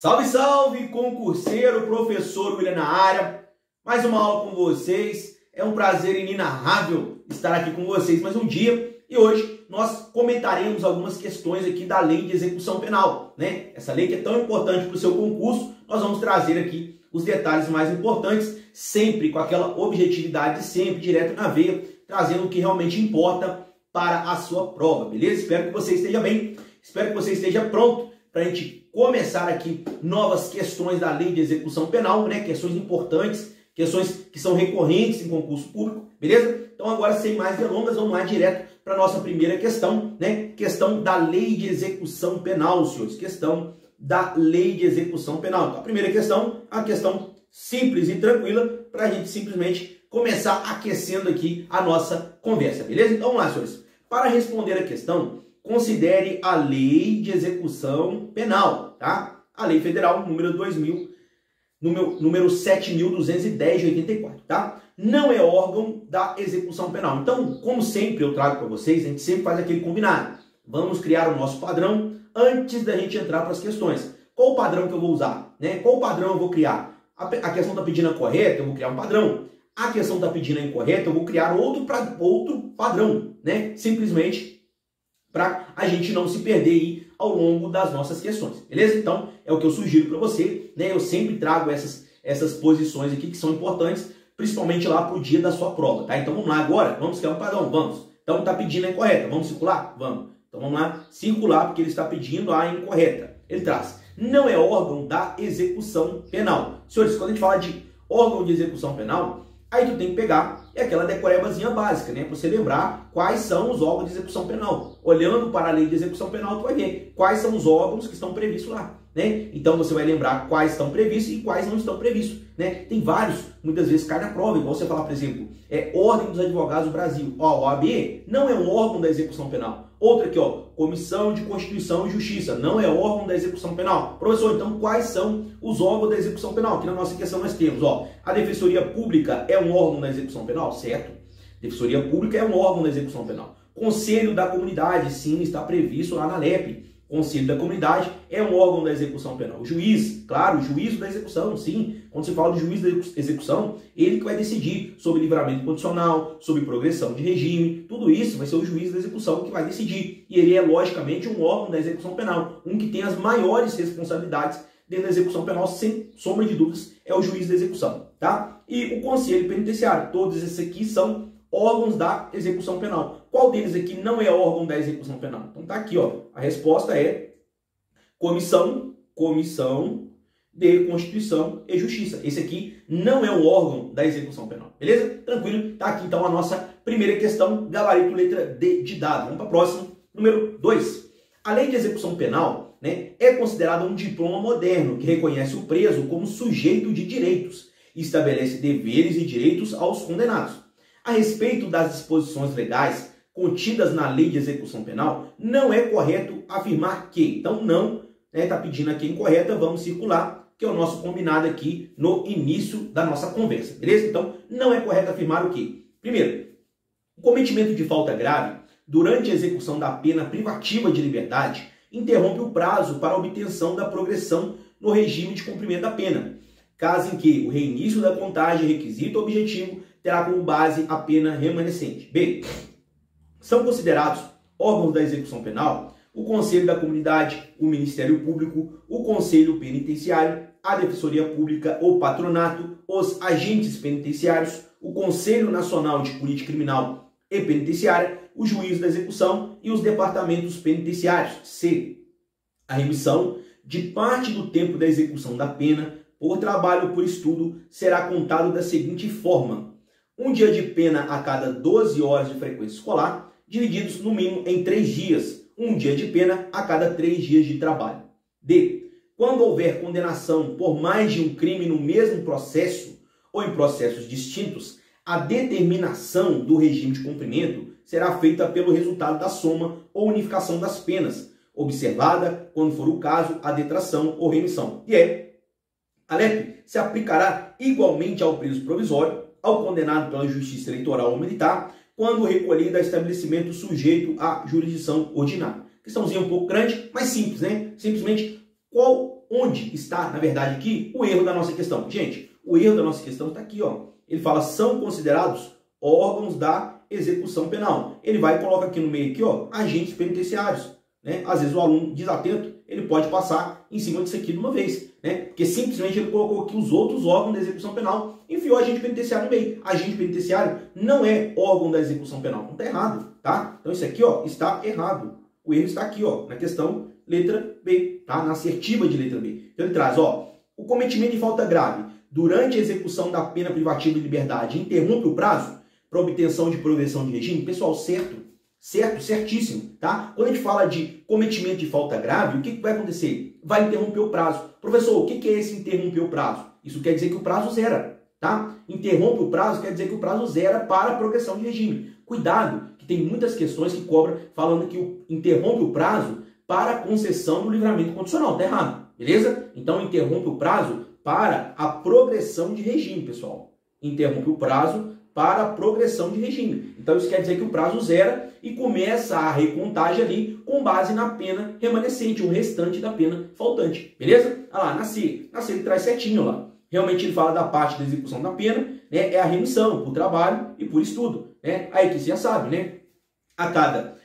Salve, salve, concurseiro, professor William na área. Mais uma aula com vocês. É um prazer inenarrável estar aqui com vocês mais um dia. E hoje nós comentaremos algumas questões aqui da Lei de Execução Penal, né? Essa lei que é tão importante para o seu concurso, nós vamos trazer aqui os detalhes mais importantes, sempre com aquela objetividade, sempre direto na veia, trazendo o que realmente importa para a sua prova, beleza? Espero que você esteja bem, espero que você esteja pronto para a gente começar aqui novas questões da Lei de Execução Penal, né? Questões importantes, questões que são recorrentes em concurso público, beleza? Então agora, sem mais delongas, vamos lá direto para a nossa primeira questão, né? Questão da Lei de Execução Penal, senhores. Questão da Lei de Execução Penal. Então, a primeira questão, a questão simples e tranquila, para a gente simplesmente começar aquecendo aqui a nossa conversa, beleza? Então, vamos lá, senhores. Para responder a questão, considere a Lei de Execução Penal, tá? A Lei Federal número 7.210 de 84, tá? Não é órgão da execução penal. Então, como sempre eu trago para vocês, a gente sempre faz aquele combinado. Vamos criar o nosso padrão antes da gente entrar para as questões. Qual o padrão que eu vou usar? Né? Qual o padrão eu vou criar? A questão está pedindo a correta, eu vou criar um padrão. A questão está pedindo a incorreta, eu vou criar outro padrão, né? Simplesmente para a gente não se perder aí ao longo das nossas questões, beleza? Então, é o que eu sugiro para você, né? Eu sempre trago essas posições aqui que são importantes, principalmente lá para o dia da sua prova, tá? Então, vamos lá agora, vamos criar um padrão, vamos. Então, está pedindo a incorreta, vamos circular? Vamos. Então, vamos lá, circular, porque ele está pedindo a incorreta. Ele traz, não é órgão da execução penal. Senhores, quando a gente fala de órgão de execução penal, aí tu tem que pegar aquela decorebazinha básica, né? Para você lembrar quais são os órgãos de execução penal. Olhando para a Lei de Execução Penal, tu vai ver quais são os órgãos que estão previstos lá, né? Então você vai lembrar quais estão previstos e quais não estão previstos, né? Tem vários, muitas vezes cai na prova, igual você falar, por exemplo, Ordem dos Advogados do Brasil. Ó, o OAB não é um órgão da execução penal. Outra aqui, ó, Comissão de Constituição e Justiça, não é órgão da execução penal. Professor, então quais são os órgãos da execução penal? Aqui na nossa questão nós temos, ó, a Defensoria Pública é um órgão da execução penal? Certo. Defensoria Pública é um órgão da execução penal. Conselho da Comunidade, sim, está previsto lá na LEP. Conselho da Comunidade é um órgão da execução penal. O juiz, claro, o juízo da execução, sim. Quando se fala de juiz da execução, ele que vai decidir sobre livramento condicional, sobre progressão de regime, tudo isso vai ser o juiz da execução que vai decidir. E ele é, logicamente, um órgão da execução penal, um que tem as maiores responsabilidades dentro da execução penal, sem sombra de dúvidas, é o juiz da execução, tá? E o Conselho Penitenciário, todos esses aqui são órgãos da execução penal. Qual deles aqui não é órgão da execução penal? Então tá aqui, ó. A resposta é Comissão de Constituição e Justiça. Esse aqui não é um órgão da execução penal. Beleza? Tranquilo? Tá aqui então a nossa primeira questão, gabarito letra D de dado. Vamos para a próxima, número 2. A Lei de Execução Penal, né, é considerada um diploma moderno que reconhece o preso como sujeito de direitos e estabelece deveres e direitos aos condenados. A respeito das disposições legais contidas na Lei de Execução Penal, não é correto afirmar que. Então, não, né, tá pedindo aqui incorreta, vamos circular, que é o nosso combinado aqui no início da nossa conversa, beleza? Então, não é correto afirmar o quê? Primeiro, o cometimento de falta grave durante a execução da pena privativa de liberdade interrompe o prazo para a obtenção da progressão no regime de cumprimento da pena, caso em que o reinício da contagem requisito objetivo terá como base a pena remanescente. B. São considerados órgãos da execução penal o Conselho da Comunidade, o Ministério Público, o Conselho Penitenciário, a Defensoria Pública ou Patronato, os agentes penitenciários, o Conselho Nacional de Política Criminal e Penitenciária, o Juiz da Execução e os departamentos penitenciários. C. A remissão de parte do tempo da execução da pena por trabalho ou por estudo será contado da seguinte forma: um dia de pena a cada 12 horas de frequência escolar, divididos no mínimo em 3 dias. Um dia de pena a cada 3 dias de trabalho. D. Quando houver condenação por mais de um crime no mesmo processo ou em processos distintos, a determinação do regime de cumprimento será feita pelo resultado da soma ou unificação das penas, observada, quando for o caso, a detração ou remissão. E a LEP se aplicará igualmente ao preso provisório, ao condenado pela Justiça Eleitoral ou Militar, quando recolhido a estabelecimento sujeito à jurisdição ordinária. Questãozinha um pouco grande, mas simples, né? Simplesmente, qual onde está, na verdade, aqui o erro da nossa questão? Gente, o erro da nossa questão está aqui, ó. Ele fala, são considerados órgãos da execução penal. Ele vai e coloca aqui no meio, aqui, ó, agentes penitenciários, né? Às vezes o aluno desatento, ele pode passar em cima disso aqui de uma vez, né? Porque simplesmente ele colocou aqui os outros órgãos da execução penal, enfiou agente penitenciário no meio. Agente penitenciário não é órgão da execução penal. Não está errado, tá? Então isso aqui, ó, está errado. O erro está aqui, ó, na questão letra B, tá? Na assertiva de letra B. Então ele traz, ó, o cometimento de falta grave durante a execução da pena privativa de liberdade interrompe o prazo para obtenção de progressão de regime. Pessoal, certíssimo, tá? Quando a gente fala de cometimento de falta grave, o que vai acontecer? Vai interromper o prazo. Professor, o que é esse interromper o prazo? Isso quer dizer que o prazo zera, tá? Interrompe o prazo quer dizer que o prazo zera para a progressão de regime. Cuidado, que tem muitas questões que cobram falando que interrompe o prazo para a concessão do livramento condicional. Tá errado, beleza? Então interrompe o prazo para a progressão de regime, pessoal. Interrompe o prazo para a progressão de regime. Então isso quer dizer que o prazo zera e começa a recontagem ali com base na pena remanescente, o restante da pena faltante. Beleza? Olha lá, na C ele traz certinho lá. Realmente ele fala da parte da execução da pena, né? É a remissão por trabalho e por estudo, né? Aí que você já sabe, né? A cada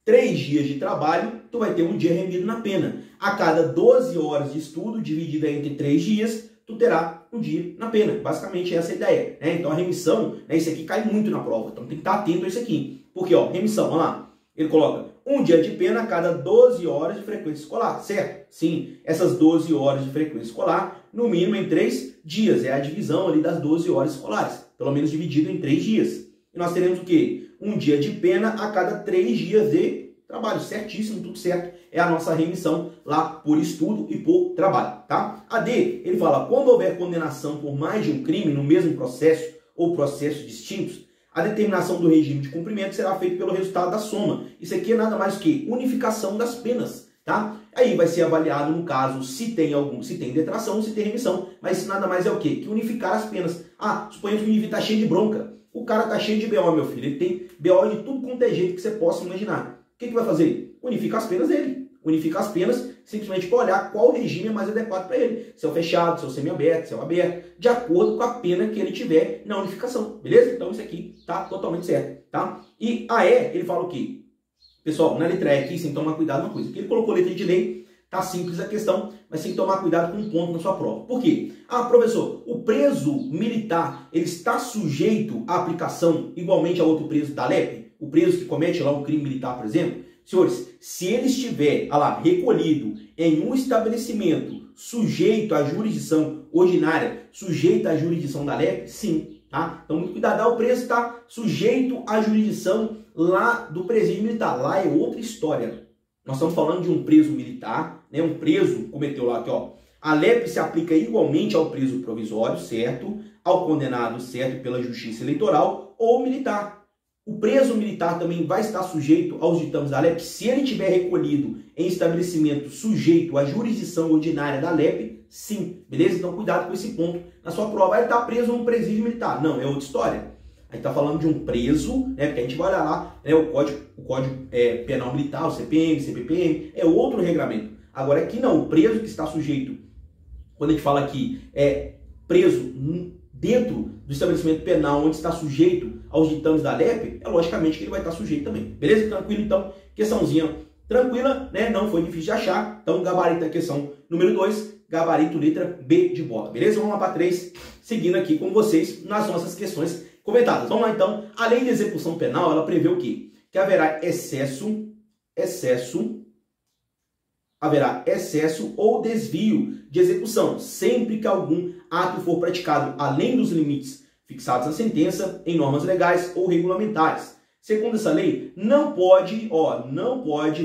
3 dias de trabalho, tu vai ter um dia remido na pena. A cada 12 horas de estudo, dividida entre 3 dias, tu terá um dia na pena. Basicamente essa é a ideia, né? Então a remissão, né, isso aqui cai muito na prova. Então tem que estar atento a isso aqui. Porque, ó, remissão, vamos lá. Ele coloca um dia de pena a cada 12 horas de frequência escolar, certo? Sim, essas 12 horas de frequência escolar, no mínimo em 3 dias. É a divisão ali das 12 horas escolares. Pelo menos dividido em 3 dias. E nós teremos o quê? Um dia de pena a cada 3 dias de trabalho. Certíssimo, tudo certo. É a nossa remissão lá por estudo e por trabalho, tá? A D, ele fala, quando houver condenação por mais de um crime no mesmo processo ou processos distintos, a determinação do regime de cumprimento será feita pelo resultado da soma. Isso aqui é nada mais que unificação das penas, tá? Aí vai ser avaliado, no caso, se tem detração, se tem remissão. Mas isso nada mais é o quê? Que unificar as penas. Ah, suponhamos que o indivíduo está cheio de bronca. O cara está cheio de BO, meu filho. Ele tem BO de tudo quanto é jeito que você possa imaginar. O que vai fazer? Unifica as penas dele. Unifica as penas simplesmente para olhar qual regime é mais adequado para ele. Se é o fechado, se é o semiaberto, se é o aberto, de acordo com a pena que ele tiver na unificação. Beleza? Então isso aqui está totalmente certo, tá? E a E, ele fala o quê? Pessoal, na letra E aqui, sem tomar cuidado uma coisa. Porque ele colocou letra de lei, tá simples a questão, mas tem que tomar cuidado com um ponto na sua prova. Por quê? Ah, professor, o preso militar, ele está sujeito à aplicação igualmente a outro preso da LEP? O preso que comete lá um crime militar, por exemplo? Senhores, se ele estiver, recolhido em um estabelecimento sujeito à jurisdição ordinária, sujeito à jurisdição da LEP, sim, tá? Então, muito cuidado, o preso está sujeito à jurisdição lá do presídio militar. Lá é outra história. Nós estamos falando de um preso militar, né? Um preso cometeu lá aqui, ó. A LEP se aplica igualmente ao preso provisório, certo? Ao condenado, certo, pela justiça eleitoral ou militar. O preso militar também vai estar sujeito aos ditames da LEP se ele tiver recolhido em estabelecimento sujeito à jurisdição ordinária da LEP, sim, beleza? Então cuidado com esse ponto na sua prova. Vai estar preso num presídio militar. Não, é outra história. A gente está falando de um preso, né? Porque a gente vai olhar lá, né, o Código Penal Militar, o CPM, CPPM, é outro regramento. Agora aqui não, o preso que está sujeito, quando a gente fala aqui, é preso dentro do estabelecimento penal onde está sujeito aos ditames da LEP, é logicamente que ele vai estar sujeito também. Beleza? Tranquilo, então. Questãozinha tranquila, né? Não foi difícil de achar. Então, gabarito da questão número 2, gabarito letra B de bola. Beleza? Vamos lá para 3, seguindo aqui com vocês nas nossas questões comentadas. Vamos lá, então. A lei de execução penal, ela prevê o quê? Que haverá excesso ou desvio de execução, sempre que algum ato for praticado além dos limites fixados na sentença, em normas legais ou regulamentares. Segundo essa lei, não pode,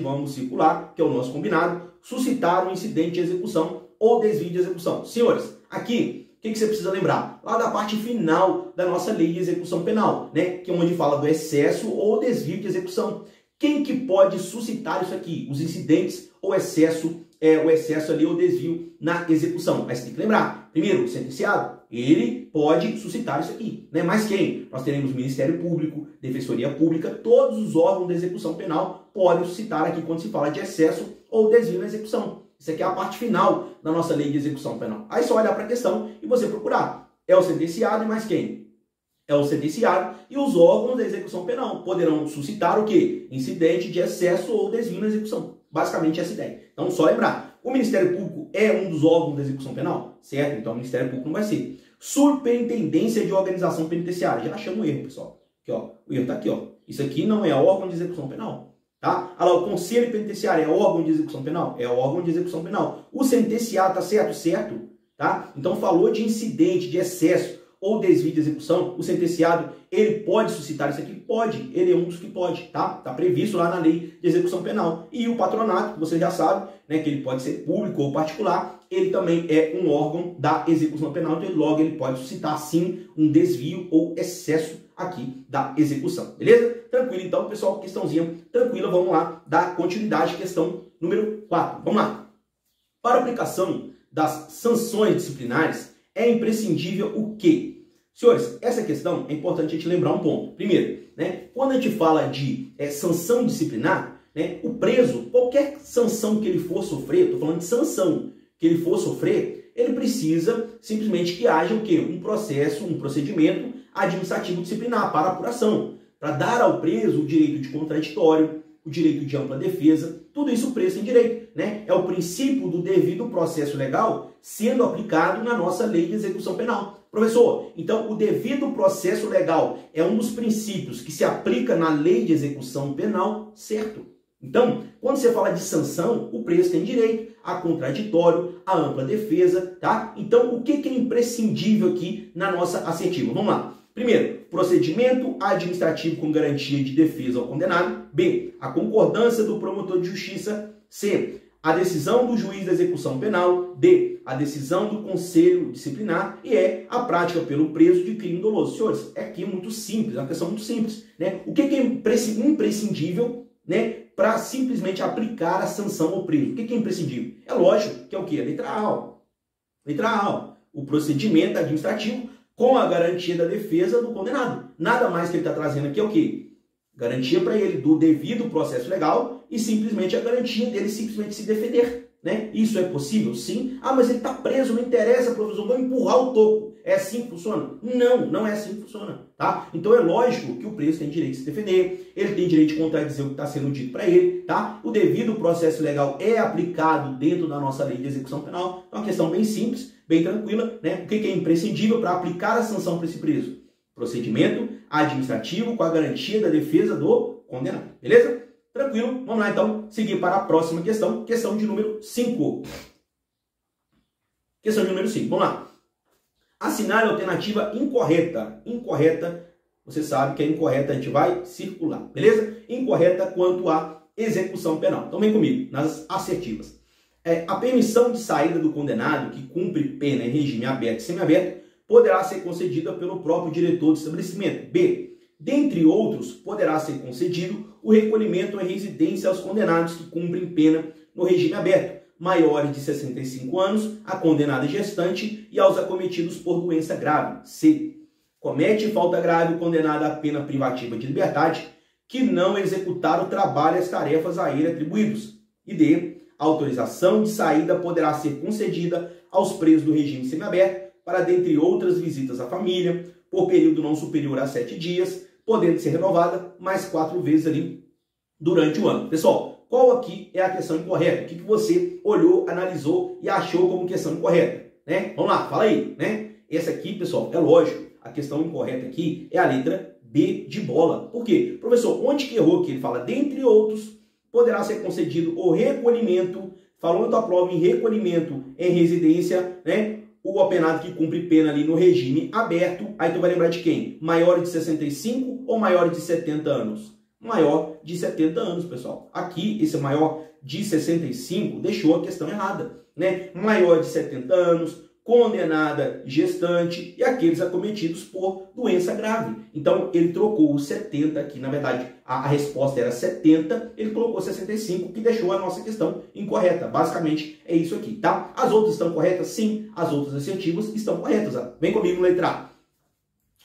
vamos circular, que é o nosso combinado, suscitar um incidente de execução ou desvio de execução. Senhores, aqui, o que você precisa lembrar? Lá da parte final da nossa lei de execução penal, né? Que é onde fala do excesso ou desvio de execução. Quem que pode suscitar isso aqui? Os incidentes ou excesso, o excesso ali ou desvio na execução. Mas você tem que lembrar, primeiro, o sentenciado, ele pode suscitar isso aqui, né? Mas quem? Nós teremos Ministério Público, Defensoria Pública, todos os órgãos da execução penal podem suscitar aqui quando se fala de excesso ou desvio na execução. Isso aqui é a parte final da nossa lei de execução penal. Aí só olhar para a questão e você procurar. É o sentenciado e mais quem? É o sentenciado e os órgãos da execução penal poderão suscitar o quê? Incidente de excesso ou desvio na execução. Basicamente essa ideia. Então só lembrar, o Ministério Público é um dos órgãos da execução penal? Certo? Então o Ministério Público não vai ser. Superintendência de Organização Penitenciária. Já achamos o erro, pessoal. Aqui, ó. O erro está aqui, ó. Isso aqui não é órgão de execução penal. Tá? Olha lá, o Conselho Penitenciário é órgão de execução penal? É órgão de execução penal. O sentenciado está certo? Certo. Tá? Então falou de incidente, de excesso ou desvio de execução, o sentenciado, ele pode suscitar isso aqui? Pode, ele é um dos que pode, tá? Tá previsto lá na lei de execução penal. E o patronato, que você já sabe, né, que ele pode ser público ou particular, ele também é um órgão da execução penal, então logo ele pode suscitar sim um desvio ou excesso aqui da execução, beleza? Tranquilo então, pessoal, questãozinha tranquila, vamos lá, dar continuidade, questão número 4. Vamos lá. Para aplicação das sanções disciplinares, é imprescindível o quê? Senhores, essa questão é importante a gente lembrar um ponto. Primeiro, né, quando a gente fala de sanção disciplinar, né, o preso, qualquer sanção que ele for sofrer, estou falando de sanção que ele for sofrer, ele precisa simplesmente que haja o quê? Um processo, um procedimento administrativo disciplinar para apuração, para dar ao preso o direito de contraditório, o direito de ampla defesa, tudo isso o preso tem direito, né? É o princípio do devido processo legal sendo aplicado na nossa lei de execução penal. Professor, então o devido processo legal é um dos princípios que se aplica na lei de execução penal, certo? Então, quando você fala de sanção, o preso tem direito a contraditório, a ampla defesa, tá? Então, o que é imprescindível aqui na nossa assertiva? Vamos lá. Primeiro, procedimento administrativo com garantia de defesa ao condenado. B, a concordância do promotor de justiça. C, a decisão do juiz da execução penal. D, a decisão do conselho disciplinar. E E, a prática pelo preso de crime doloso. Senhores, é aqui muito simples, é uma questão muito simples, né? O que é imprescindível, né, para simplesmente aplicar a sanção ao preso? O que é imprescindível? É lógico que é o quê? Letra A. Letra A. O procedimento administrativo com a garantia da defesa do condenado. Nada mais que ele está trazendo aqui é o quê? Garantia para ele do devido processo legal e simplesmente a garantia dele simplesmente se defender, né? Isso é possível? Sim. Ah, mas ele está preso, não interessa, professor, vou empurrar o toco. É assim que funciona? Não, não é assim que funciona, tá? Então é lógico que o preso tem direito de se defender, ele tem direito de contradizer o que está sendo dito para ele, tá? O devido processo legal é aplicado dentro da nossa lei de execução penal. É uma questão bem simples, bem tranquila, né? O que é imprescindível para aplicar a sanção para esse preso? Procedimento administrativo com a garantia da defesa do condenado, beleza? Tranquilo, vamos lá então seguir para a próxima questão, questão de número 5. Questão de número 5, vamos lá. Assinale a alternativa incorreta. Incorreta, você sabe que a incorreta a gente vai circular, beleza? Incorreta quanto à execução penal. Então vem comigo, nas assertivas. A permissão de saída do condenado que cumpre pena em regime aberto e semiaberto poderá ser concedida pelo próprio diretor do estabelecimento. B, dentre outros, poderá ser concedido o recolhimento em residência aos condenados que cumprem pena no regime aberto, maiores de 65 anos, a condenada gestante e aos acometidos por doença grave. C, comete falta grave o condenado à pena privativa de liberdade que não executar o trabalho e as tarefas a ele atribuídos. E D, a autorização de saída poderá ser concedida aos presos do regime semiaberto para, dentre outras, visitas à família, por período não superior a 7 dias, podendo ser renovada mais 4 vezes ali durante o ano. Pessoal, qual aqui é a questão incorreta? O que você olhou, analisou e achou como questão incorreta? Né? Vamos lá, fala aí. Né? Essa aqui, pessoal, é lógico. A questão incorreta aqui é a letra B de bola. Por quê? Professor, onde que errou aqui? Ele fala, dentre outros, poderá ser concedido o recolhimento, falando da prova em recolhimento em residência, né? O apenado que cumpre pena ali no regime aberto. Aí tu vai lembrar de quem? Maior de 65 ou maior de 70 anos? Maior de 70 anos, pessoal. Aqui, esse maior de 65 deixou a questão errada, né? Maior de 70 anos, condenada gestante e aqueles acometidos por doença grave. Então, ele trocou o 70 aqui, na verdade, a resposta era 70, ele colocou 65, que deixou a nossa questão incorreta. Basicamente, é isso aqui, tá? As outras estão corretas? Sim, as outras assertivas estão corretas. Ó. Vem comigo, letra A.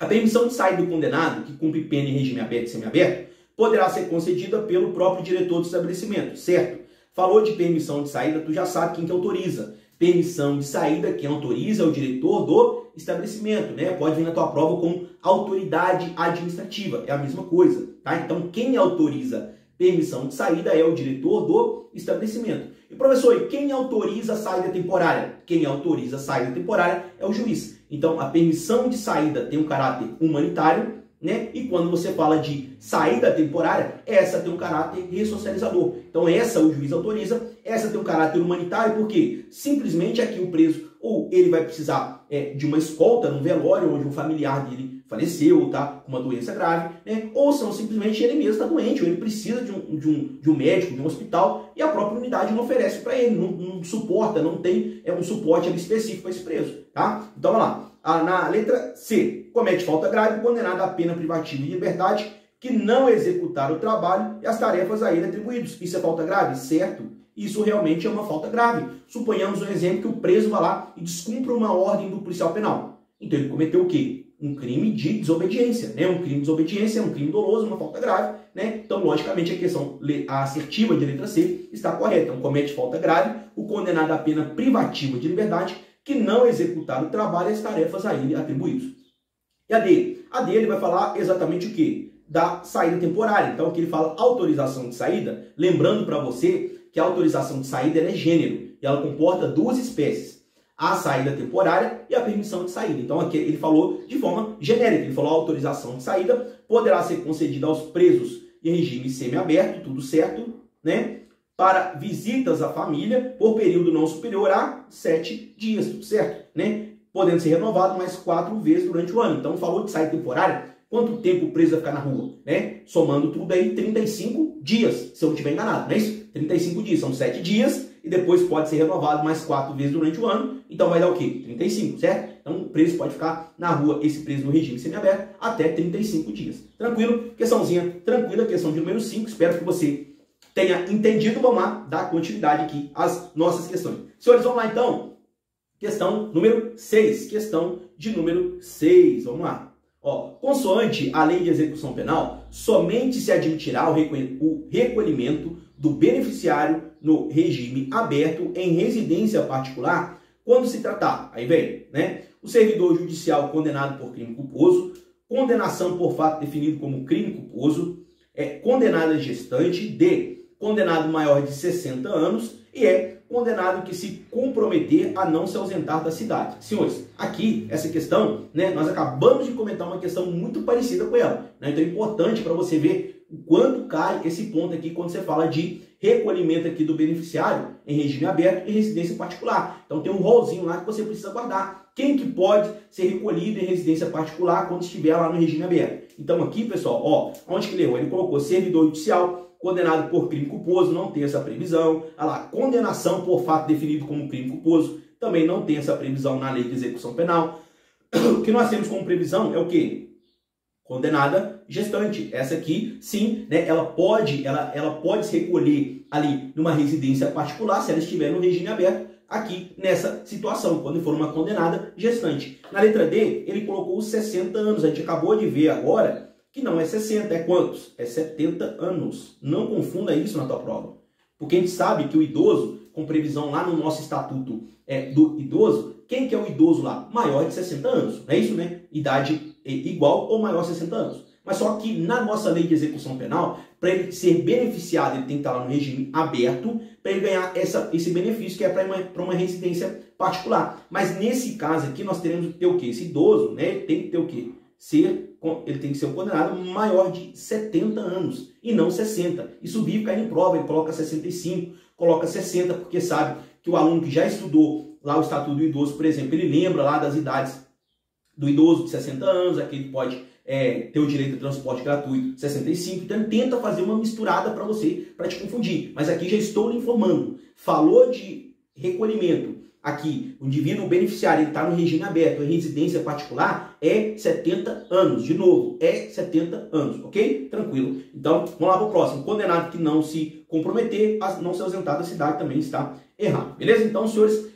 A permissão de saída do condenado, que cumpre pena em regime aberto e semiaberto, poderá ser concedida pelo próprio diretor do estabelecimento, certo? Falou de permissão de saída, tu já sabe quem que autoriza. Permissão de saída, quem autoriza é o diretor do estabelecimento, né? Pode vir na tua prova com autoridade administrativa, é a mesma coisa, tá? Então, quem autoriza permissão de saída é o diretor do estabelecimento. E professor, e quem autoriza a saída temporária? Quem autoriza a saída temporária é o juiz. Então, a permissão de saída tem um caráter humanitário, né? E quando você fala de saída temporária, essa tem um caráter ressocializador. Então, essa o juiz autoriza, essa tem um caráter humanitário, porque simplesmente aqui o preso, ou ele vai precisar de uma escolta num velório, onde um familiar dele faleceu, ou tá com uma doença grave, né? Ou são simplesmente ele mesmo está doente, ou ele precisa de um médico, de um hospital, e a própria unidade não oferece para ele, não suporta, não tem um suporte ali específico para esse preso, tá? Então, vamos lá. Na letra C, comete falta grave, condenado a pena privativa de liberdade, que não executar o trabalho e as tarefas a ele atribuídos. Isso é falta grave? Certo. Isso realmente é uma falta grave. Suponhamos um exemplo que o preso vá lá e descumpra uma ordem do policial penal. Então ele cometeu o quê? Um crime de desobediência, né? Um crime de desobediência é um crime doloso, uma falta grave, né? Então, logicamente, a questão assertiva de letra C está correta. Então, comete falta grave, o condenado a pena privativa de liberdade, que não executar o trabalho e as tarefas a ele atribuídos. E a D? A D ele vai falar exatamente o quê? Da saída temporária. Então, aqui ele fala autorização de saída, lembrando para você que a autorização de saída é gênero, e ela comporta duas espécies, a saída temporária e a permissão de saída. Então, aqui ele falou de forma genérica, ele falou a autorização de saída poderá ser concedida aos presos em regime semiaberto, tudo certo, né? Para visitas à família por período não superior a 7 dias, tudo certo, né? Podendo ser renovado mais 4 vezes durante o ano. Então, falou de saída temporária, quanto tempo o preso vai ficar na rua, né? Somando tudo aí, 35 dias, se eu não estiver enganado, não é isso? 35 dias, são 7 dias, e depois pode ser renovado mais 4 vezes durante o ano, então vai dar o quê? 35, certo? Então, o preso pode ficar na rua, esse preso no regime semiaberto, até 35 dias. Tranquilo? Questãozinha tranquila, questão de número 5, espero que você tenha entendido. Vamos lá dar continuidade aqui às nossas questões. Senhores, vamos lá então. Questão número 6. Questão de número 6. Vamos lá. Ó, consoante a lei de execução penal, somente se admitirá o recolhimento do beneficiário no regime aberto em residência particular quando se tratar, aí vem, né? O servidor judicial condenado por crime culposo, condenação por fato definido como crime culposo, condenada gestante, D, condenado maior de 60 anos e condenado que se comprometer a não se ausentar da cidade. Senhores, aqui, essa questão, né, nós acabamos de comentar uma questão muito parecida com ela, né? Então é importante para você ver o quanto cai esse ponto aqui quando você fala de recolhimento aqui do beneficiário em regime aberto e residência particular. Então tem um rolzinho lá que você precisa guardar. Quem que pode ser recolhido em residência particular quando estiver lá no regime aberto? Então aqui, pessoal, ó, onde que ele errou? Ele colocou servidor judicial, condenado por crime culposo, não tem essa previsão. Olha lá, condenação por fato definido como crime culposo, também não tem essa previsão na lei de execução penal. O que nós temos como previsão é o quê? Condenada gestante. Essa aqui, sim, né, ela pode se recolher ali numa residência particular, se ela estiver no regime aberto, aqui nessa situação, quando for uma condenada gestante. Na letra D, ele colocou os 60 anos. A gente acabou de ver agora que não é 60, é quantos? É 70 anos. Não confunda isso na tua prova. Porque a gente sabe que o idoso, com previsão lá no nosso estatuto do idoso, quem que é o idoso lá? Maior de 60 anos, não é isso, né? Idade igual ou maior de 60 anos. Mas só que na nossa lei de execução penal, para ele ser beneficiado, ele tem que estar lá no regime aberto, para ele ganhar esse benefício que é para uma residência particular. Mas nesse caso aqui, nós teremos que ter o quê? Esse idoso, né? Ele tem que ter o quê? Ele tem que ser um condenado maior de 70 anos e não 60. Isso vive caindo em prova, ele coloca 65, coloca 60, porque sabe que o aluno que já estudou lá o Estatuto do Idoso, por exemplo, ele lembra lá das idades do idoso de 60 anos, aqui ele pode ter o direito de transporte gratuito 65, então ele tenta fazer uma misturada para você, para te confundir. Mas aqui já estou lhe informando, falou de recolhimento, aqui, o indivíduo beneficiário, ele está no regime aberto, em residência particular, é 70 anos. De novo, é 70 anos, ok? Tranquilo. Então, vamos lá para o próximo. Condenado que não se comprometer a não se ausentar da cidade também está errado. Beleza? Então, senhores,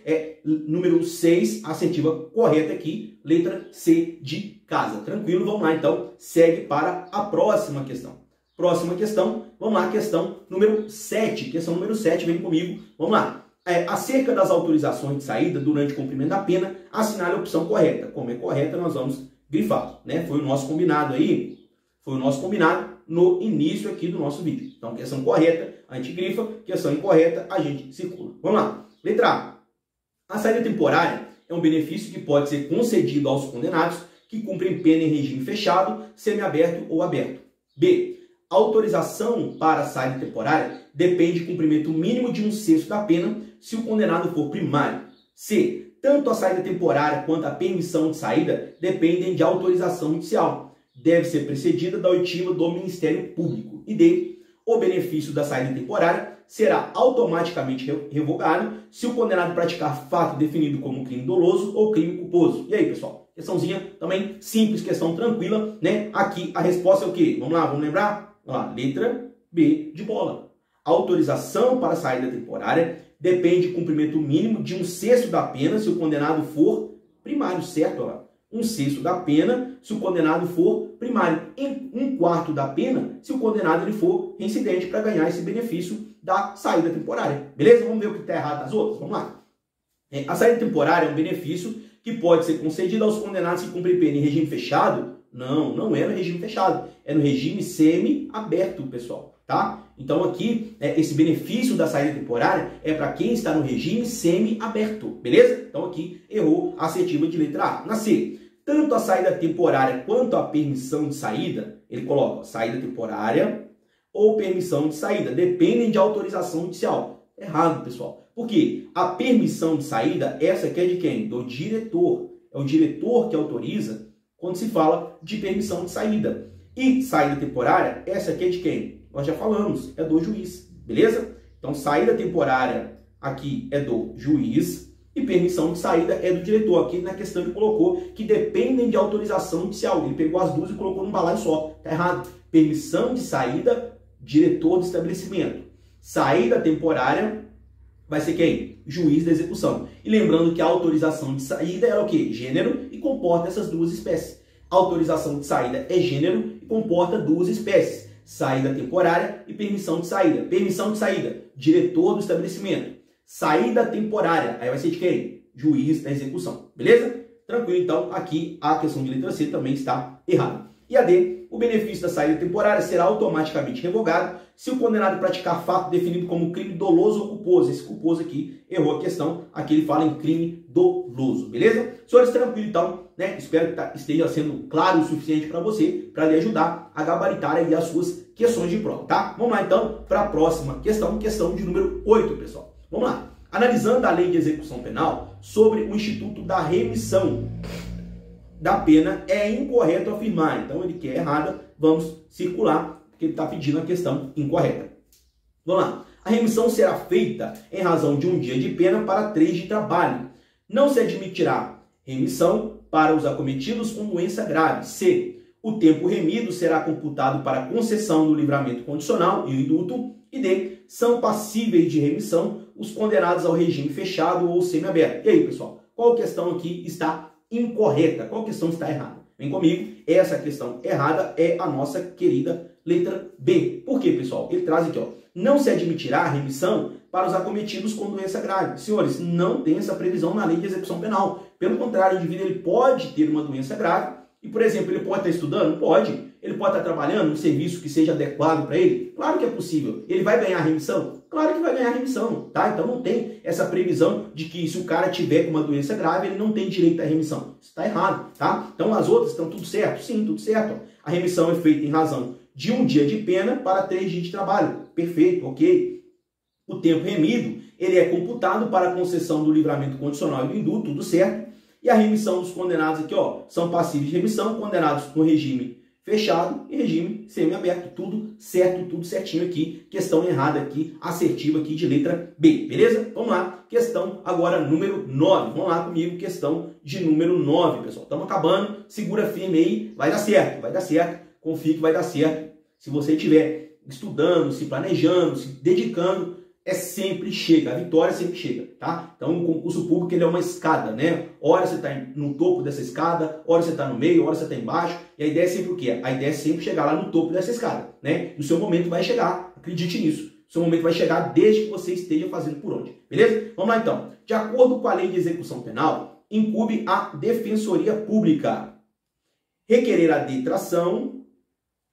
número 6, assertiva correta aqui, letra C de casa. Tranquilo? Vamos lá, então, segue para a próxima questão. Próxima questão, vamos lá, questão número 7. Questão número 7, vem comigo. Vamos lá. Acerca das autorizações de saída durante o cumprimento da pena, assinale a opção correta. Como é correta, nós vamos grifar, né? Foi o nosso combinado aí, foi o nosso combinado no início aqui do nosso vídeo. Então, questão correta, a gente grifa, questão incorreta, a gente circula. Vamos lá. Letra A. A saída temporária é um benefício que pode ser concedido aos condenados que cumprem pena em regime fechado, semiaberto ou aberto. B. A autorização para a saída temporária depende de cumprimento mínimo de 1/6 da pena se o condenado for primário. C. Tanto a saída temporária quanto a permissão de saída dependem de autorização judicial. Deve ser precedida da oitiva do Ministério Público. E D. O benefício da saída temporária será automaticamente revogado se o condenado praticar fato definido como crime doloso ou crime culposo. E aí, pessoal? Questãozinha também simples, questão tranquila, né? Aqui a resposta é o quê? Vamos lá, vamos lembrar? Vamos lá, letra B de bola. A autorização para a saída temporária depende de cumprimento mínimo de 1/6 da pena se o condenado for primário, certo? Olha lá. 1/6 da pena se o condenado for primário. Em 1/4 da pena se o condenado ele for reincidente para ganhar esse benefício da saída temporária. Beleza? Vamos ver o que está errado das outras? Vamos lá. A saída temporária é um benefício que pode ser concedido aos condenados que cumprem pena em regime fechado. Não é no regime fechado. É no regime semi-aberto, pessoal. Tá? Então aqui, esse benefício da saída temporária é para quem está no regime semi-aberto. Beleza? Então aqui errou a assertiva de letra A. Na C. Tanto a saída temporária quanto a permissão de saída, ele coloca saída temporária ou permissão de saída, dependem de autorização judicial. Errado, pessoal. Por quê? A permissão de saída, essa aqui é de quem? Do diretor. É o diretor que autoriza quando se fala de permissão de saída. E saída temporária, essa aqui é de quem? Nós já falamos, é do juiz. Beleza? Então, saída temporária aqui é do juiz e permissão de saída é do diretor. Aqui na questão ele colocou que dependem de autorização judicial. Ele pegou as duas e colocou num balaio só. Tá errado. Permissão de saída, diretor do estabelecimento. Saída temporária vai ser quem? Juiz da execução. E lembrando que a autorização de saída é o quê? Gênero e comporta essas duas espécies. Autorização de saída é gênero e comporta duas espécies. Saída temporária e permissão de saída. Permissão de saída, diretor do estabelecimento. Saída temporária, aí vai ser de quem? Juiz da execução. Beleza? Tranquilo, então aqui a questão de letra C também está errada. E a D, o benefício da saída temporária será automaticamente revogado se o condenado praticar fato definido como crime doloso ou culposo. Esse culposo aqui errou a questão, aqui ele fala em crime doloso, beleza? Senhores, tranquilo então, né? Espero que esteja sendo claro o suficiente para você, para lhe ajudar a gabaritar aí as suas questões de prova, tá? Vamos lá então para a próxima questão, questão de número 8, pessoal. Vamos lá. Analisando a lei de execução penal sobre o instituto da remissão da pena, é incorreto afirmar. Então ele quer errada, vamos circular, porque ele está pedindo a questão incorreta. Vamos lá. A remissão será feita em razão de 1 dia de pena para 3 de trabalho. Não se admitirá remissão para os acometidos com doença grave. C. O tempo remido será computado para a concessão do livramento condicional e o indulto. E D. São passíveis de remissão os condenados ao regime fechado ou semiaberto. E aí, pessoal? Qual questão aqui está incorreta? Qual questão está errada? Vem comigo. Essa questão errada é a nossa querida letra B. Por quê, pessoal? Ele traz aqui, ó. Não se admitirá a remissão para os acometidos com doença grave. Senhores, não tem essa previsão na lei de execução penal. Pelo contrário, o indivíduo ele pode ter uma doença grave e, por exemplo, ele pode estar estudando? Pode. Ele pode estar trabalhando num serviço que seja adequado para ele? Claro que é possível. Ele vai ganhar remissão? Claro que vai ganhar remissão, tá? Então não tem essa previsão de que se o cara tiver com uma doença grave, ele não tem direito à remissão. Isso está errado, tá? Então as outras estão tudo certo? Sim, tudo certo. A remissão é feita em razão de 1 dia de pena para 3 dias de trabalho. Perfeito, ok. O tempo remido, ele é computado para a concessão do livramento condicional e do indulto, tudo certo. E a remissão dos condenados aqui, ó, são passíveis de remissão, condenados no regime fechado e regime semiaberto, tudo certo, tudo certinho aqui, questão errada aqui, assertiva aqui de letra B, beleza? Vamos lá, questão agora número 9, vamos lá comigo, questão de número 9, pessoal, estamos acabando, segura firme aí, vai dar certo, confie que vai dar certo, se você estiver estudando, se planejando, se dedicando, sempre chega, a vitória sempre chega, tá? Então o concurso público ele é uma escada, né? Hora você está no topo dessa escada, hora você está no meio, hora você está embaixo, e a ideia é sempre o quê? A ideia é sempre chegar lá no topo dessa escada, né? E o seu momento vai chegar, Acredite nisso. Seu momento vai chegar desde que você esteja fazendo por onde. Beleza? Vamos lá então. De acordo com a Lei de Execução Penal, incumbe a Defensoria Pública requerer a detração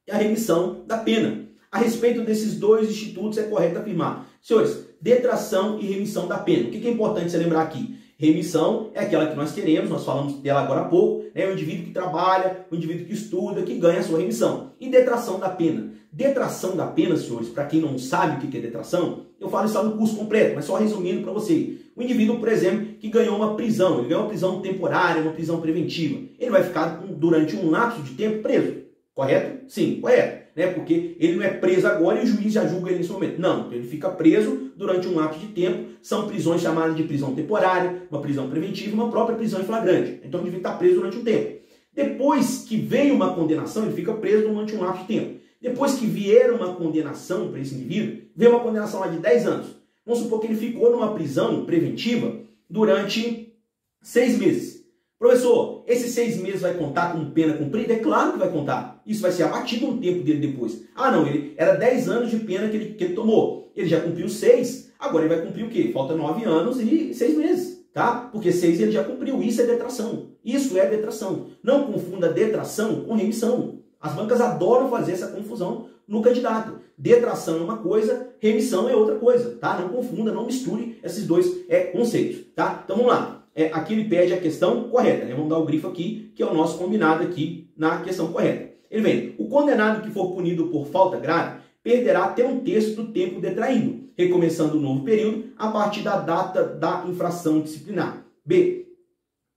e a remissão da pena. A respeito desses dois institutos, é correto afirmar. Senhores, detração e remissão da pena. O que é importante você lembrar aqui? Remissão é aquela que nós queremos, nós falamos dela agora há pouco, né? O indivíduo que trabalha, o indivíduo que estuda, que ganha a sua remissão. E detração da pena. Detração da pena, senhores, para quem não sabe o que é detração, eu falo isso lá no curso completo, mas só resumindo para você. O indivíduo, por exemplo, que ganhou uma prisão, ele ganhou uma prisão temporária, uma prisão preventiva, ele vai ficar durante um lapso de tempo preso. Correto? Sim, correto. Né? Porque ele não é preso agora e o juiz já julga ele nesse momento. Não, ele fica preso durante um lapso de tempo. São prisões chamadas de prisão temporária, uma prisão preventiva e uma própria prisão em flagrante. Então ele fica preso durante um tempo. Depois que veio uma condenação, ele fica preso durante um lapso de tempo. Depois que vier uma condenação para esse indivíduo, veio uma condenação lá de 10 anos. Vamos supor que ele ficou numa prisão preventiva durante 6 meses. Professor, esses 6 meses vai contar como pena cumprida? É claro que vai contar. Isso vai ser abatido no tempo dele depois. Ah, não, ele era 10 anos de pena que ele tomou. Ele já cumpriu 6, agora ele vai cumprir o quê? Falta 9 anos e 6 meses, tá? Porque 6 ele já cumpriu. Isso é detração. Isso é detração. Não confunda detração com remissão. As bancas adoram fazer essa confusão no candidato. Detração é uma coisa, remissão é outra coisa, tá? Não confunda, não misture esses dois conceitos, tá? Então vamos lá. Aqui ele pede a questão correta, né? Vamos dar o grifo aqui, que é o nosso combinado aqui na questão correta. Ele vem, o condenado que for punido por falta grave perderá até 1/3 do tempo detraído, recomeçando o novo período a partir da data da infração disciplinar. B.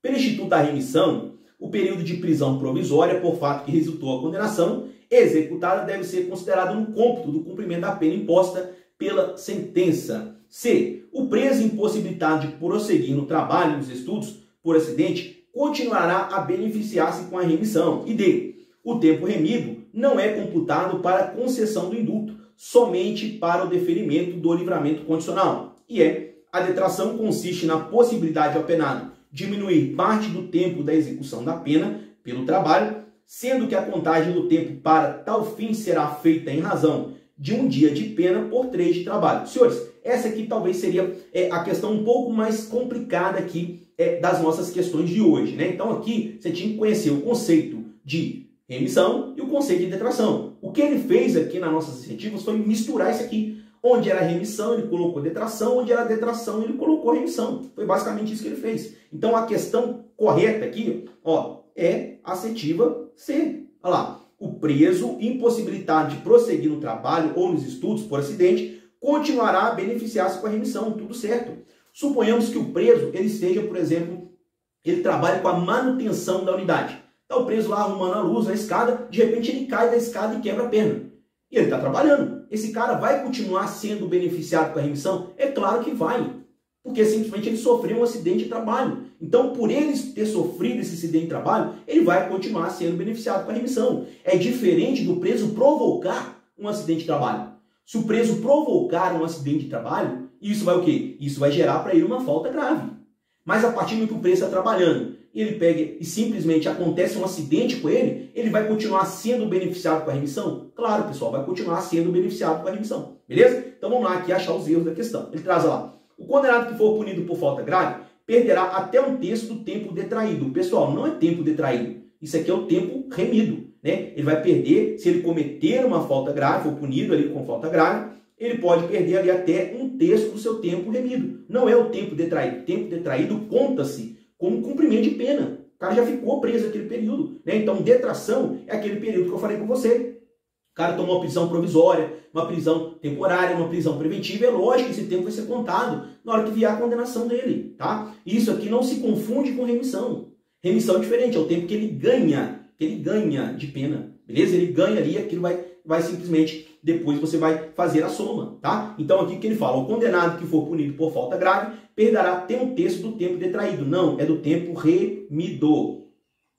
Pelo Instituto da Remissão, o período de prisão provisória por fato que resultou a condenação executada deve ser considerado no cômputo do cumprimento da pena imposta pela sentença. C. O preso impossibilitado de prosseguir no trabalho e nos estudos por acidente continuará a beneficiar-se com a remissão. E D. O tempo remido não é computado para a concessão do indulto, somente para o deferimento do livramento condicional. E a detração consiste na possibilidade ao penado diminuir parte do tempo da execução da pena pelo trabalho, sendo que a contagem do tempo para tal fim será feita em razão de 1 dia de pena por 3 de trabalho. Senhores, essa aqui talvez seria a questão um pouco mais complicada aqui das nossas questões de hoje, né? Então aqui você tinha que conhecer o conceito de remissão e o conceito de detração. O que ele fez aqui nas nossas incentivos foi misturar isso aqui. Onde era remissão, ele colocou detração. Onde era detração, ele colocou remissão. Foi basicamente isso que ele fez. Então a questão correta aqui, ó, é assertiva C. Olha lá. O preso impossibilitado de prosseguir no trabalho ou nos estudos por acidente continuará a beneficiar-se com a remissão, tudo certo. Suponhamos que o preso, ele esteja, por exemplo, ele trabalha com a manutenção da unidade. Está o preso lá arrumando a luz na escada, de repente ele cai da escada e quebra a perna. E ele está trabalhando. Esse cara vai continuar sendo beneficiado com a remissão? É claro que vai. Porque simplesmente ele sofreu um acidente de trabalho. Então, por ele ter sofrido esse acidente de trabalho, ele vai continuar sendo beneficiado com a remissão. É diferente do preso provocar um acidente de trabalho. Se o preso provocar um acidente de trabalho, isso vai o quê? Isso vai gerar para ele uma falta grave. Mas a partir do que o preso está trabalhando, ele pega e simplesmente acontece um acidente com ele, ele vai continuar sendo beneficiado com a remissão? Claro, pessoal, vai continuar sendo beneficiado com a remissão. Beleza? Então vamos lá aqui achar os erros da questão. Ele traz lá. O condenado que for punido por falta grave perderá até 1/3 do tempo detraído. Pessoal, não é tempo detraído. Isso aqui é o tempo remido, né? Ele vai perder, se ele cometer uma falta grave, for punido ali com falta grave, ele pode perder ali até 1/3 do seu tempo remido. Não é o tempo detraído. O tempo detraído conta-se como cumprimento de pena. O cara já ficou preso naquele período, né? Então, detração é aquele período que eu falei com você. O cara tomou uma prisão provisória, uma prisão temporária, uma prisão preventiva. É lógico que esse tempo vai ser contado na hora que vier a condenação dele, tá? Isso aqui não se confunde com remissão. Remissão é diferente, é o tempo que ele ganha de pena, beleza? Ele ganha ali, aquilo vai simplesmente, depois você vai fazer a soma, tá? Então aqui que ele fala, o condenado que for punido por falta grave perderá até 1/3 do tempo detraído. Não, é do tempo remido.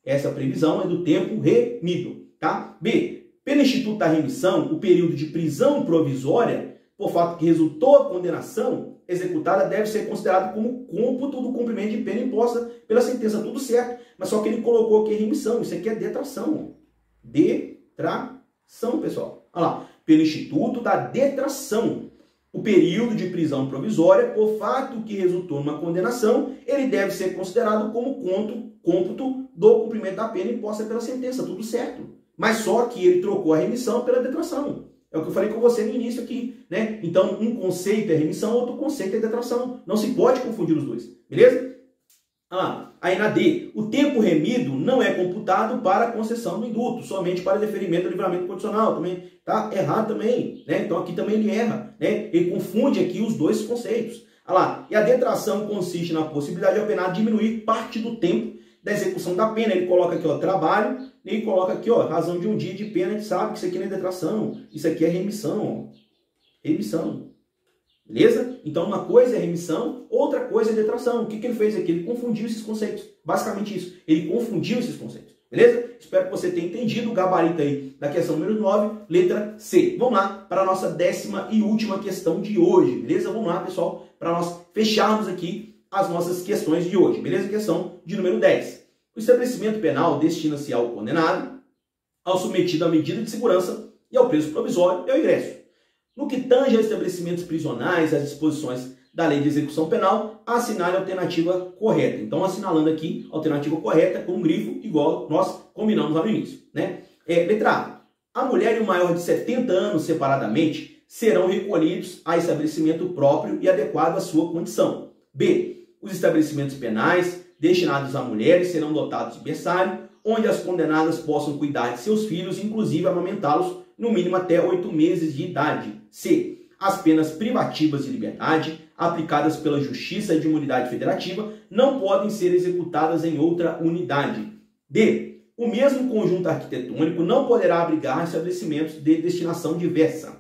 Essa previsão é do tempo remido, tá? B. Pelo Instituto da Remissão, o período de prisão provisória, por fato que resultou a condenação executada, deve ser considerado como cômputo do cumprimento de pena imposta pela sentença. Tudo certo, mas só que ele colocou aqui remissão. Isso aqui é detração. Detração, pessoal. Olha lá. pelo Instituto da Detração. O período de prisão provisória, por fato que resultou numa condenação, ele deve ser considerado como cômputo do cumprimento da pena imposta pela sentença, tudo certo. Mas só que ele trocou a remissão pela detração. É o que eu falei com você no início aqui, né? Então, um conceito é remissão, outro conceito é detração. Não se pode confundir os dois, beleza? Aí na D, o tempo remido não é computado para a concessão do indulto, somente para deferimento do livramento condicional. Também tá errado também, né? Então aqui também ele erra, né? Ele confunde aqui os dois conceitos. E a detração consiste na possibilidade de o penado diminuir parte do tempo da execução da pena. Ele coloca aqui, ó, trabalho, e ele coloca aqui, ó, razão de um dia de pena. A gente sabe que isso aqui não é detração, isso aqui é remissão, ó. Remissão. Beleza? Então, uma coisa é remissão, outra coisa é detração. O que ele fez aqui? Ele confundiu esses conceitos. Basicamente isso. Ele confundiu esses conceitos. Beleza? Espero que você tenha entendido o gabarito aí da questão número 9, letra C. Vamos lá para a nossa 10ª e última questão de hoje. Beleza? Vamos lá, pessoal, para nós fecharmos aqui as nossas questões de hoje. Beleza? Questão de número 10. O estabelecimento penal destina-se ao condenado, ao submetido à medida de segurança e ao preso provisório e ao ingresso. No que tange a estabelecimentos prisionais, as disposições da lei de execução penal, assinale a alternativa correta. Então, assinalando aqui a alternativa correta com um grifo igual nós combinamos lá no início, né? Letra A. A mulher e o maior de 70 anos separadamente serão recolhidos a estabelecimento próprio e adequado à sua condição. B. Os estabelecimentos penais destinados a mulheres serão dotados de berçário, onde as condenadas possam cuidar de seus filhos, inclusive amamentá-los no mínimo até 8 meses de idade. C. As penas privativas de liberdade aplicadas pela Justiça de uma unidade federativa não podem ser executadas em outra unidade. D. O mesmo conjunto arquitetônico não poderá abrigar estabelecimentos de destinação diversa.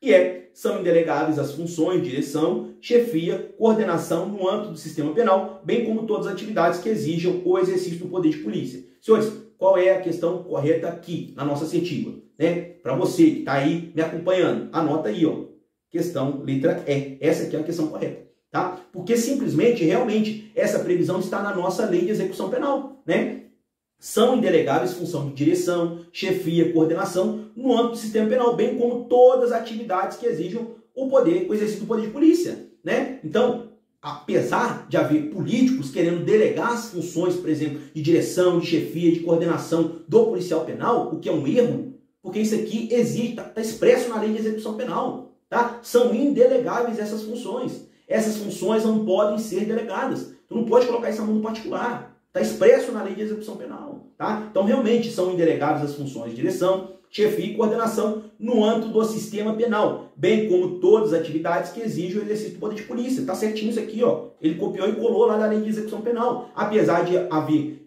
E são indelegáveis as funções de direção, chefia, coordenação no âmbito do sistema penal, bem como todas as atividades que exijam o exercício do poder de polícia. Senhores, qual é a questão correta aqui na nossa assertiva? Para você que está aí me acompanhando, anota aí, ó, questão letra E. Essa aqui é a questão correta, tá? Porque simplesmente, realmente, essa previsão está na nossa lei de execução penal, né? São indelegáveis função de direção, chefia, coordenação no âmbito do sistema penal, bem como todas as atividades que exijam o exercício do poder de polícia, né? Então, apesar de haver políticos querendo delegar as funções, por exemplo, de direção, de chefia, de coordenação do policial penal, o que é um erro, porque isso aqui existe, está expresso na lei de execução penal, tá? São indelegáveis essas funções. Essas funções não podem ser delegadas. Tu não pode colocar isso na mão do particular. Está expresso na lei de execução penal, tá? Então, realmente, são indelegáveis as funções de direção, chefia e coordenação no âmbito do sistema penal, bem como todas as atividades que exigem o exercício do poder de polícia. Tá certinho isso aqui, ó. Ele copiou e colou lá na lei de execução penal. Apesar de haver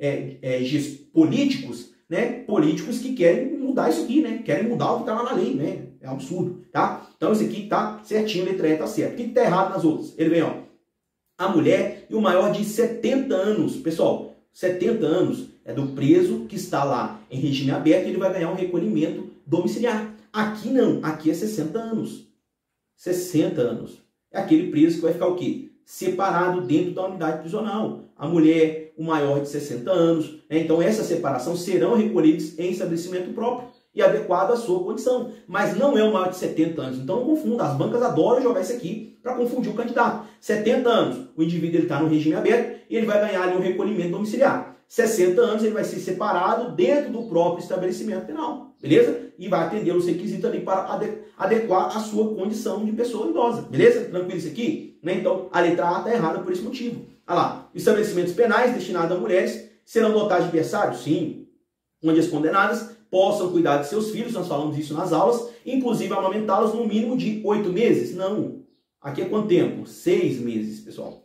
políticos, né? Políticos que querem mudar isso aqui, né? Querem mudar o que está lá na lei, né? É um absurdo, tá? Então, isso aqui tá certinho, letra E tá certo. O que está errado nas outras? Ele vem, ó. A mulher e o maior de 70 anos. Pessoal, 70 anos é do preso que está lá em regime aberto, ele vai ganhar um recolhimento domiciliar. Aqui não, aqui é 60 anos. 60 anos. É aquele preso que vai ficar o quê? Separado dentro da unidade prisional. A mulher, o maior de 60 anos. Né? Então, essa separação serão recolhidos em estabelecimento próprio e adequado à sua condição. Mas não é o maior de 70 anos. Então, não confunda. As bancas adoram jogar isso aqui para confundir o candidato. 70 anos, o indivíduo está no regime aberto e ele vai ganhar ali um recolhimento domiciliar. 60 anos, ele vai ser separado dentro do próprio estabelecimento penal. Beleza? E vai atender os requisitos ali para adequar a sua condição de pessoa idosa. Beleza? Tranquilo isso aqui? Né? Então, a letra A está errada por esse motivo. Olha lá. Estabelecimentos penais destinados a mulheres serão dotados de berçário? Sim. Onde as condenadas possam cuidar de seus filhos, nós falamos isso nas aulas, inclusive amamentá-los no mínimo de 8 meses. Não. Aqui é quanto tempo? 6 meses, pessoal.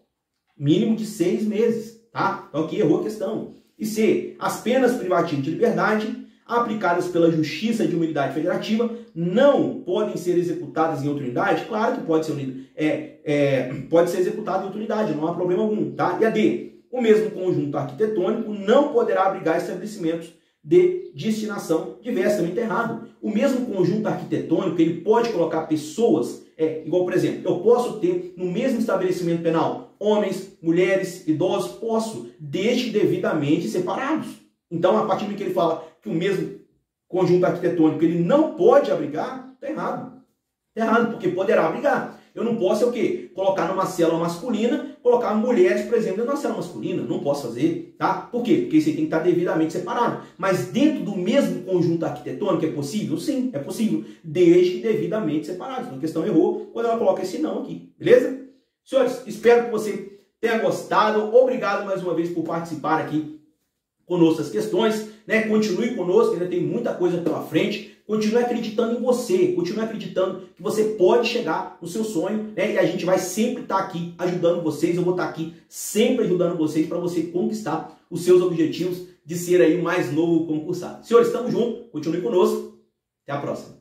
Mínimo de 6 meses, tá? Então aqui errou a questão. E C, as penas privativas de liberdade aplicadas pela Justiça de uma unidade federativa não podem ser executadas em outra unidade? Claro que pode ser, pode ser executado em outra unidade, não há problema algum, tá? E a D, o mesmo conjunto arquitetônico não poderá abrigar estabelecimentos de destinação diversa. Também está errado. O mesmo conjunto arquitetônico, ele pode colocar pessoas, igual, por exemplo, eu posso ter no mesmo estabelecimento penal homens, mulheres, idosos, posso, desde que devidamente separados. Então, a partir do que ele fala que o mesmo conjunto arquitetônico ele não pode abrigar, está errado. Está errado, porque poderá abrigar. Eu não posso o quê? Colocar numa célula masculina, colocar mulheres, por exemplo, dentro da célula masculina. Não posso fazer, tá? Por quê? Porque isso aí tem que estar devidamente separado. Mas dentro do mesmo conjunto arquitetônico é possível? Sim, é possível. Desde que devidamente separado. Então a questão errou quando ela coloca esse não aqui. Beleza? Senhores, espero que você tenha gostado. Obrigado mais uma vez por participar aqui conosco das questões. Né? Continue conosco, ainda tem muita coisa pela frente. Continue acreditando em você, continue acreditando que você pode chegar no seu sonho, né? E a gente vai sempre estar aqui ajudando vocês, eu vou estar aqui sempre ajudando vocês para você conquistar os seus objetivos de ser aí o mais novo concursado. Senhores, estamos juntos, continue conosco, até a próxima.